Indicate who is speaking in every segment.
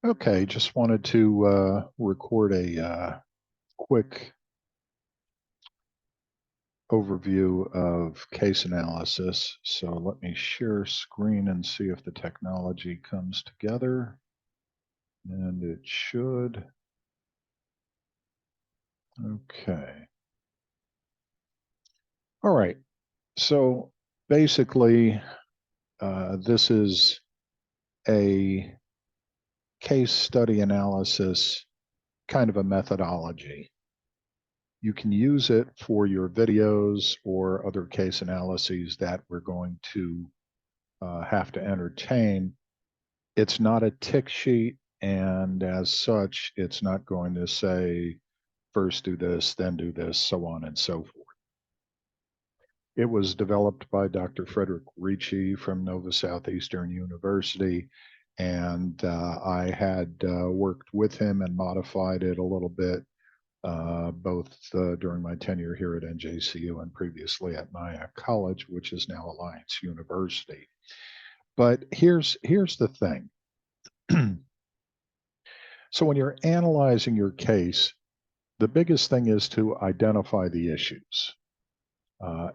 Speaker 1: Okay, just wanted to record a quick overview of case analysis. So let me share screen and see if the technology comes together. And it should. Okay. All right. So basically, this is a case study analysis, kind of a methodology. You can use it for your videos or other case analyses that we're going to have to entertain. It's not a tick sheet, and as such, it's not going to say first do this, then do this, so on and so forth. It was developed by Dr. Frederick Ricci from Nova Southeastern University, and I had worked with him and modified it a little bit, both during my tenure here at NJCU and previously at Nyack College, which is now Alliance University. But here's the thing. So when you're analyzing your case, the biggest thing is to identify the issues.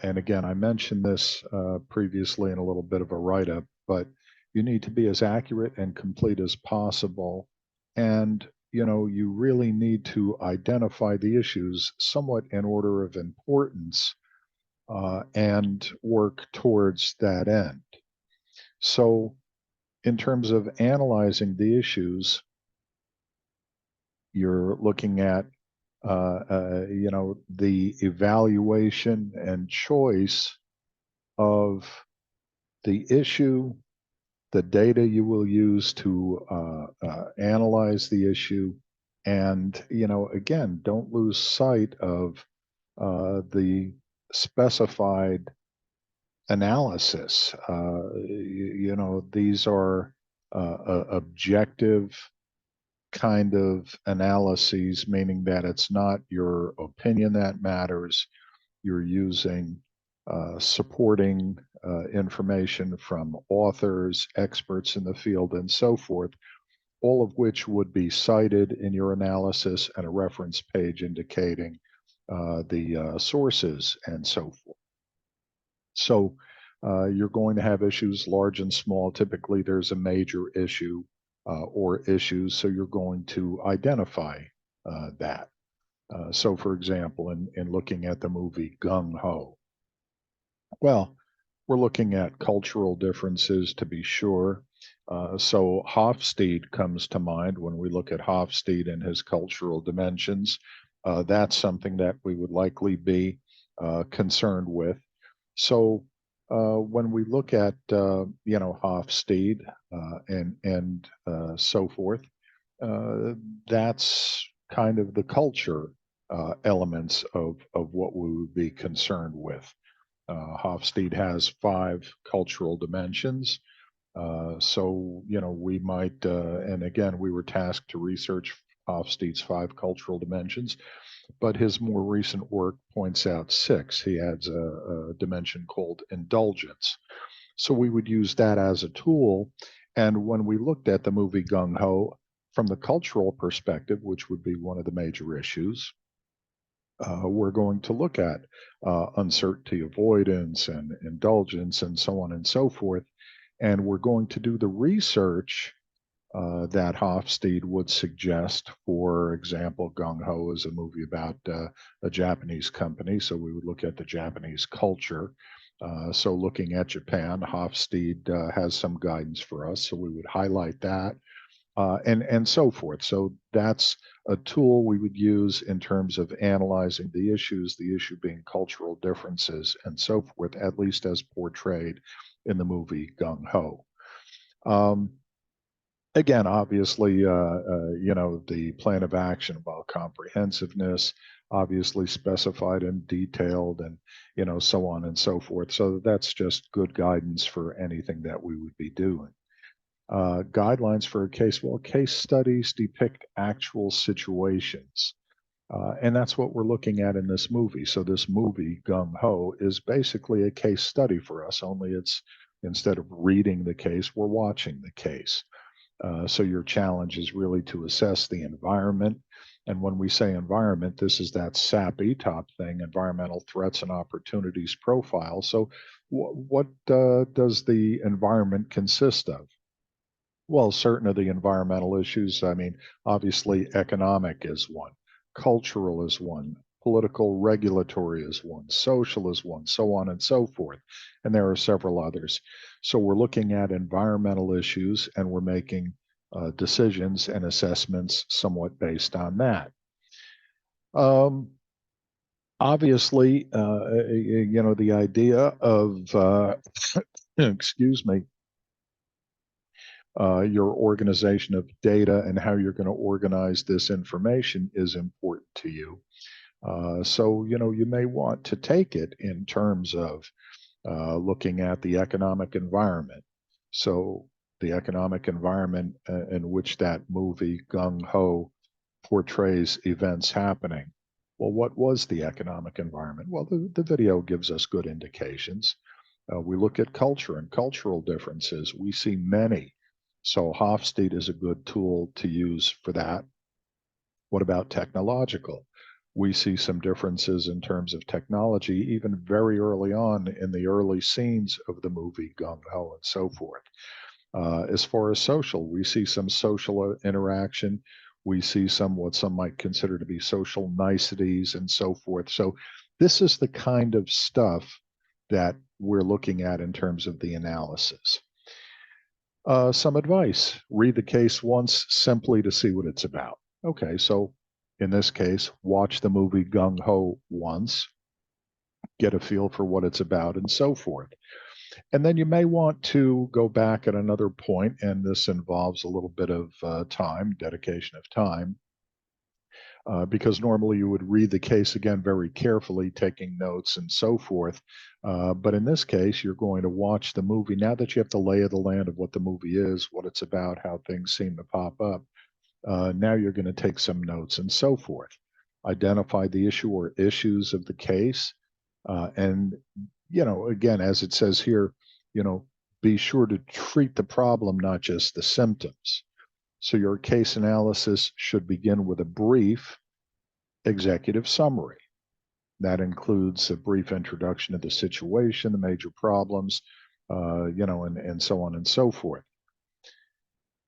Speaker 1: And again, I mentioned this previously in a little bit of a write-up, but you need to be as accurate and complete as possible. And you really need to identify the issues somewhat in order of importance and work towards that end. So in terms of analyzing the issues, you're looking at the evaluation and choice of the issue, the data you will use to analyze the issue, and again, don't lose sight of the specified analysis. These are objective kind of analyses, meaning that it's not your opinion that matters. You're using supporting information from authors, experts in the field, and so forth, all of which would be cited in your analysis and a reference page indicating the sources and so forth. So you're going to have issues large and small. Typically, there's a major issue or issues, so you're going to identify that. So, for example, in looking at the movie Gung Ho, well, we're looking at cultural differences to be sure. So Hofstede comes to mind when we look at Hofstede and his cultural dimensions. That's something that we would likely be concerned with. So when we look at Hofstede and so forth, that's kind of the culture elements of what we would be concerned with. Hofstede has 5 cultural dimensions. So, we might, and again, we were tasked to research Hofstede's 5 cultural dimensions, but his more recent work points out 6. He adds a dimension called indulgence. So we would use that as a tool. And when we looked at the movie Gung Ho from the cultural perspective, which would be one of the major issues, we're going to look at uncertainty avoidance and indulgence and so on and so forth. And we're going to do the research that Hofstede would suggest. For example, Gung Ho is a movie about a Japanese company, so we would look at the Japanese culture. So looking at Japan, Hofstede has some guidance for us, so we would highlight that and so forth. So that's a tool we would use in terms of analyzing the issues, the issue being cultural differences and so forth, at least as portrayed in the movie Gung Ho. Again, obviously, the plan of action about comprehensiveness, obviously specified and detailed, and so on and so forth. So that's just good guidance for anything that we would be doing. Guidelines for a case. Well, case studies depict actual situations. And that's what we're looking at in this movie. So this movie, Gung Ho, is basically a case study for us, only it's instead of reading the case, we're watching the case. So your challenge is really to assess the environment. And when we say environment, this is that SAPI top thing, environmental threats and opportunities profile. So what does the environment consist of? Well, certain of the environmental issues, I mean, obviously economic is one, cultural is one, political regulatory is one, social is one, so on and so forth. And there are several others. So we're looking at environmental issues and we're making decisions and assessments somewhat based on that. Um, Obviously, the idea of, excuse me, your organization of data and how you're going to organize this information is important to you. So, you may want to take it in terms of looking at the economic environment. So, the economic environment in which that movie, Gung Ho, portrays events happening. Well, what was the economic environment? Well, the video gives us good indications. We look at culture and cultural differences. We see many. So Hofstede is a good tool to use for that. What about technological? We see some differences in terms of technology, even very early on in the early scenes of the movie Gung Ho and so forth. As far as social, we see some social interaction. We see some what some might consider to be social niceties and so forth. So this is the kind of stuff that we're looking at in terms of the analysis. Some advice: read the case once simply to see what it's about. Okay, so in this case, watch the movie Gung Ho once, get a feel for what it's about, and so forth. And then you may want to go back at another point, and this involves a little bit of time, dedication of time, because normally you would read the case again very carefully, taking notes and so forth. But in this case, you're going to watch the movie. Now that you have the lay of the land of what the movie is, what it's about, how things seem to pop up, now you're going to take some notes and so forth. Identify the issue or issues of the case. And, again, as it says here, you know, be sure to treat the problem, not just the symptoms. So your case analysis should begin with a brief executive summary. That includes a brief introduction of the situation, the major problems, and so on and so forth.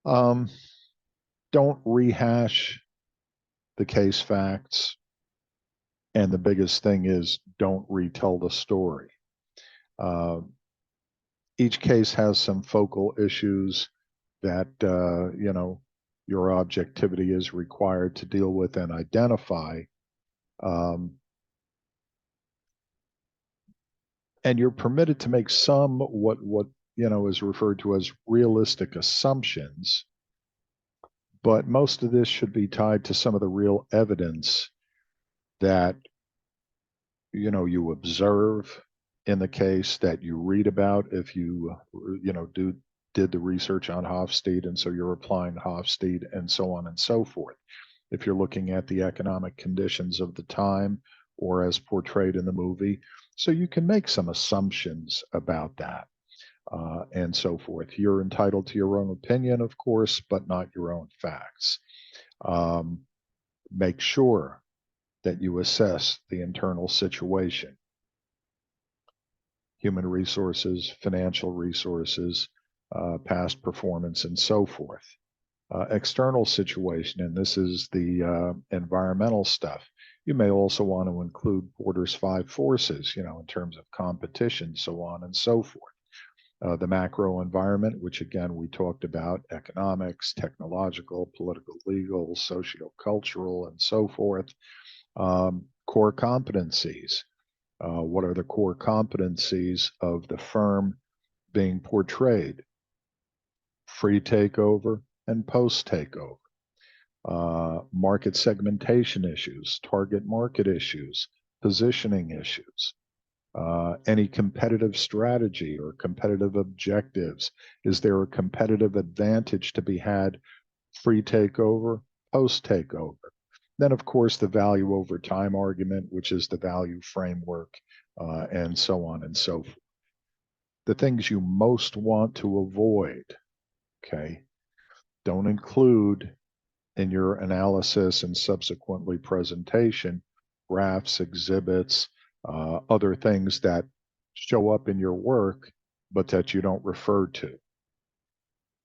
Speaker 1: Um, don't rehash the case facts. And the biggest thing is don't retell the story. Uh, each case has some focal issues that, your objectivity is required to deal with and identify. Um, and you're permitted to make some what is referred to as realistic assumptions, but most of this should be tied to some of the real evidence that you observe in the case, that you read about if did the research on Hofstede, and so you're applying Hofstede, and so on and so forth. If you're looking at the economic conditions of the time or as portrayed in the movie, so you can make some assumptions about that, and so forth. You're entitled to your own opinion, of course, but not your own facts. Um, Make sure that you assess the internal situation: human resources, financial resources, past performance, and so forth. External situation, and this is the environmental stuff. You may also want to include Porter's five forces, in terms of competition, so on and so forth. The macro environment, which again we talked about: economics, technological, political, legal, socio-cultural, and so forth. Core competencies. What are the core competencies of the firm being portrayed? Free takeover and post takeover. Market segmentation issues, target market issues, positioning issues, any competitive strategy or competitive objectives. Is there a competitive advantage to be had free takeover, post takeover? Then, of course, the value over time argument, which is the value framework, and so on and so forth. The things you most want to avoid, okay? Don't include in your analysis and subsequently presentation graphs, exhibits, other things that show up in your work, but that you don't refer to.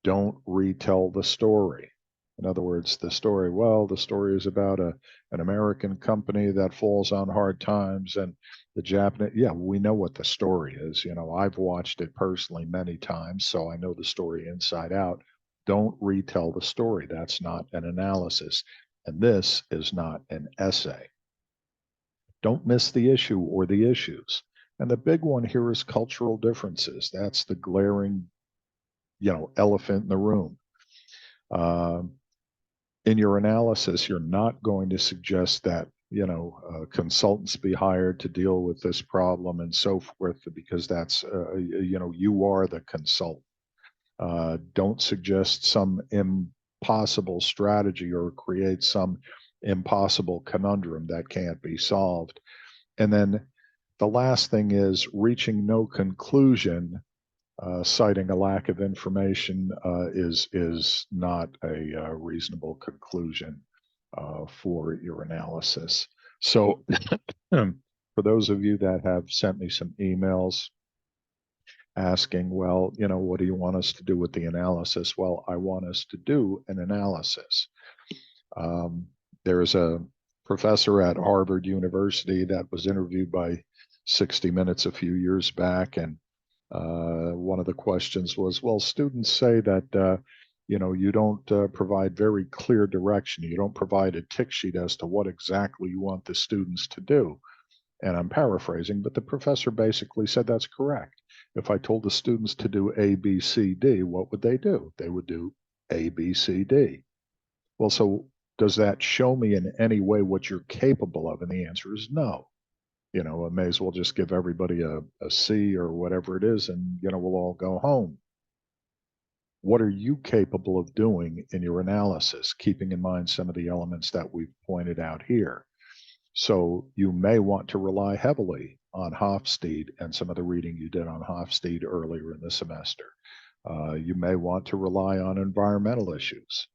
Speaker 1: Don't retell the story. In other words, the story, well, the story is about an American company that falls on hard times and the Japanese, yeah, we know what the story is. You know, I've watched it personally many times, so I know the story inside out. Don't retell the story. That's not an analysis. And this is not an essay. Don't miss the issue or the issues. And the big one here is cultural differences. That's the glaring, elephant in the room. Um, in your analysis, you're not going to suggest that consultants be hired to deal with this problem and so forth, because that's you are the consultant. Don't suggest some impossible strategy or create some impossible conundrum that can't be solved. And then the last thing is reaching no conclusion, citing a lack of information, is not a reasonable conclusion for your analysis. So, for those of you that have sent me some emails asking, well, what do you want us to do with the analysis? Well, I want us to do an analysis. Um, there's a professor at Harvard University that was interviewed by 60 Minutes a few years back, and one of the questions was, well, students say that you don't provide very clear direction. You don't provide a tick sheet as to what exactly you want the students to do. And I'm paraphrasing, but the professor basically said that's correct. If I told the students to do A, B, C, D, what would they do? They would do A, B, C, D. Well, so does that show me in any way what you're capable of? And the answer is no. I may as well just give everybody a C or whatever it is, and, we'll all go home. What are you capable of doing in your analysis, keeping in mind some of the elements that we've pointed out here? So you may want to rely heavily on Hofstede and some of the reading you did on Hofstede earlier in the semester. You may want to rely on environmental issues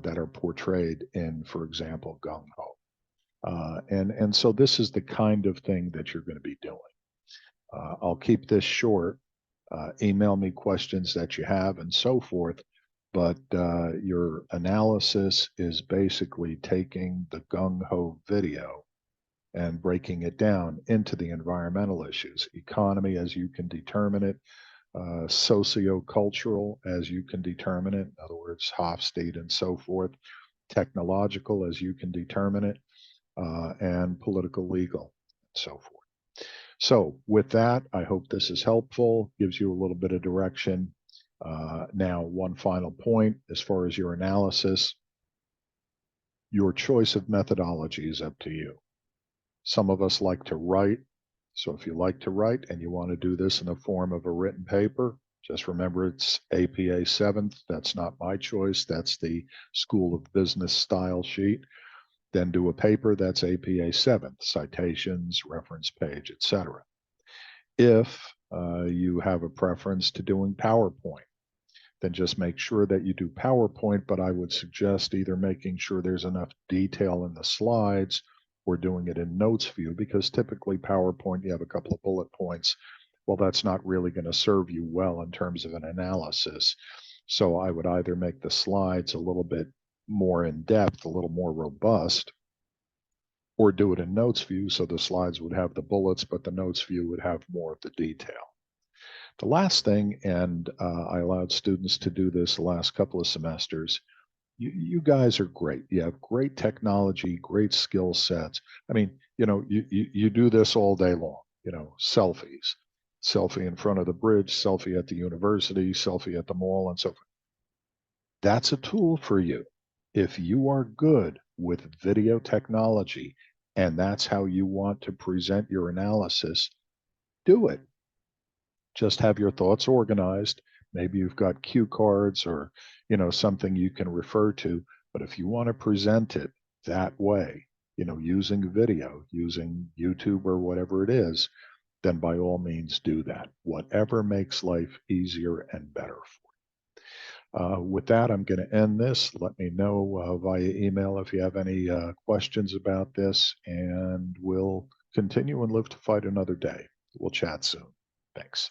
Speaker 1: that are portrayed in, for example, Gung Ho. And so this is the kind of thing that you're going to be doing. I'll keep this short. Email me questions that you have and so forth. But your analysis is basically taking the Gung Ho video and breaking it down into the environmental issues, economy as you can determine it, socio-cultural as you can determine it, in other words, Hofstede and so forth, technological as you can determine it, and political legal, and so forth. So with that, I hope this is helpful, gives you a little bit of direction. Now, one final point as far as your analysis, your choice of methodology is up to you. Some of us like to write. So if you like to write and you want to do this in the form of a written paper, just remember it's APA 7th. That's not my choice. That's the School of Business style sheet. Then do a paper that's APA 7th, citations, reference page, etc. If you have a preference to doing PowerPoint, then just make sure that you do PowerPoint, but I would suggest either making sure there's enough detail in the slides or doing it in notes view, because typically PowerPoint, you have a couple of bullet points. Well, that's not really going to serve you well in terms of an analysis. So I would either make the slides a little bit more in depth, a little more robust, or do it in notes view so the slides would have the bullets, but the notes view would have more of the detail. The last thing, and I allowed students to do this the last couple of semesters, you guys are great. You have great technology, great skill sets. I mean, you do this all day long, selfies, selfie in front of the bridge, selfie at the university, selfie at the mall, and so forth. That's a tool for you. If you are good with video technology and that's how you want to present your analysis, do it. Just have your thoughts organized. Maybe you've got cue cards or, something you can refer to. But if you want to present it that way, using video, using YouTube or whatever it is, then by all means do that. Whatever makes life easier and better for you. With that, I'm going to end this. Let me know via email if you have any questions about this, and we'll continue and live to fight another day. We'll chat soon. Thanks.